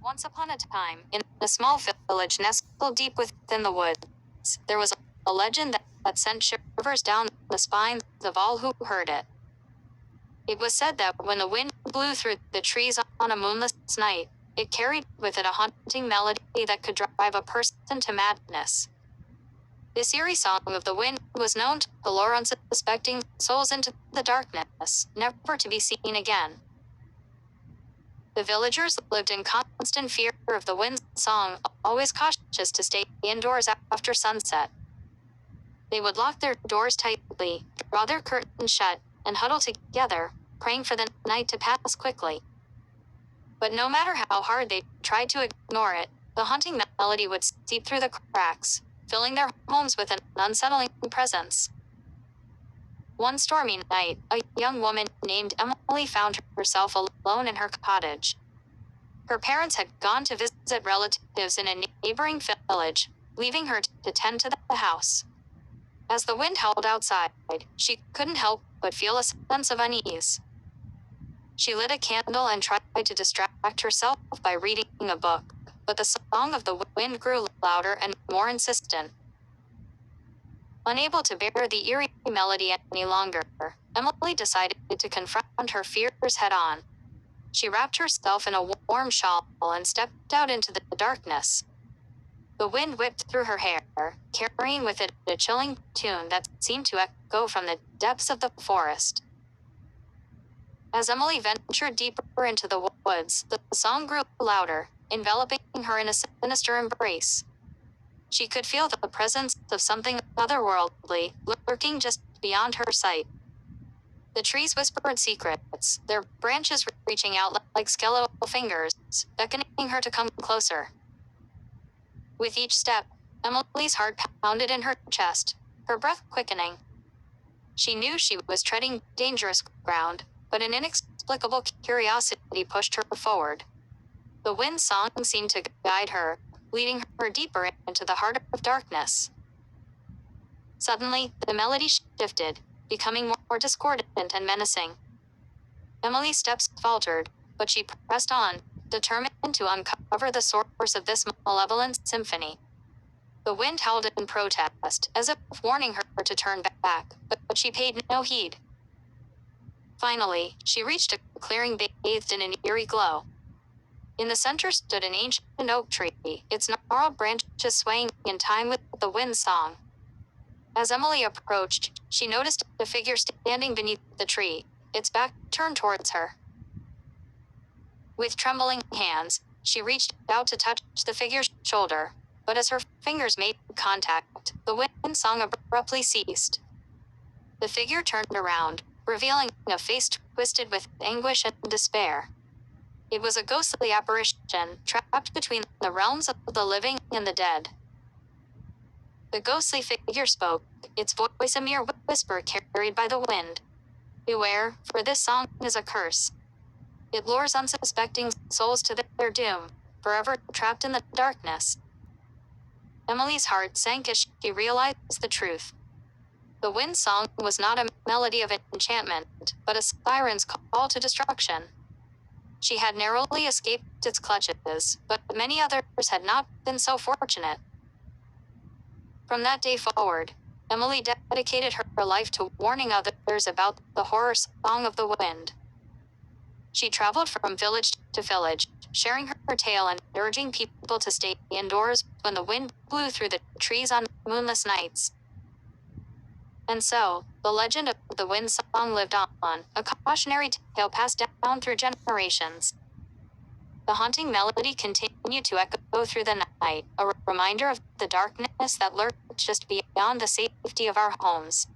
Once upon a time, in a small village nestled deep within the woods, there was a legend that sent shivers down the spines of all who heard it. It was said that when the wind blew through the trees on a moonless night, it carried with it a haunting melody that could drive a person to madness. This eerie song of the wind was known to lure unsuspecting souls into the darkness, never to be seen again. The villagers lived in constant fear of the wind's song, always cautious to stay indoors after sunset. They would lock their doors tightly, draw their curtains shut, and huddle together, praying for the night to pass quickly. But no matter how hard they tried to ignore it, the haunting melody would seep through the cracks, filling their homes with an unsettling presence. One stormy night, a young woman named Emily found herself alone in her cottage. Her parents had gone to visit relatives in a neighboring village, leaving her to tend to the house. As the wind howled outside, she couldn't help but feel a sense of unease. She lit a candle and tried to distract herself by reading a book, but the song of the wind grew louder and more insistent. Unable to bear the eerie melody any longer, Emily decided to confront her fears head-on. She wrapped herself in a warm shawl and stepped out into the darkness. The wind whipped through her hair, carrying with it a chilling tune that seemed to echo from the depths of the forest. As Emily ventured deeper into the woods, the song grew louder, enveloping her in a sinister embrace. She could feel the presence of something otherworldly, lurking just beyond her sight. The trees whispered secrets, their branches reaching out like skeletal fingers, beckoning her to come closer. With each step, Emily's heart pounded in her chest, her breath quickening. She knew she was treading dangerous ground, but an inexplicable curiosity pushed her forward. The wind's song seemed to guide her, leading her deeper into the heart of darkness. Suddenly, the melody shifted, becoming more discordant and menacing. Emily's steps faltered, but she pressed on, determined to uncover the source of this malevolent symphony. The wind howled in protest, as if warning her to turn back, but she paid no heed. Finally, she reached a clearing bathed in an eerie glow. In the center stood an ancient oak tree, its gnarled branches swaying in time with the wind's song. As Emily approached, she noticed a figure standing beneath the tree, its back turned towards her. With trembling hands, she reached out to touch the figure's shoulder, but as her fingers made contact, the wind song abruptly ceased. The figure turned around, revealing a face twisted with anguish and despair. It was a ghostly apparition, trapped between the realms of the living and the dead. The ghostly figure spoke, its voice a mere whisper carried by the wind. "Beware, for this song is a curse. It lures unsuspecting souls to their doom, forever trapped in the darkness." Emily's heart sank as she realized the truth. The wind song was not a melody of enchantment, but a siren's call to destruction. She had narrowly escaped its clutches, but many others had not been so fortunate. From that day forward, Emily dedicated her life to warning others about the horror song of the wind. She traveled from village to village, sharing her tale and urging people to stay indoors when the wind blew through the trees on moonless nights. And so, the legend of the wind song lived on, a cautionary tale passed down through generations. The haunting melody continued to echo through the night, a reminder of the darkness that lurked just beyond the safety of our homes.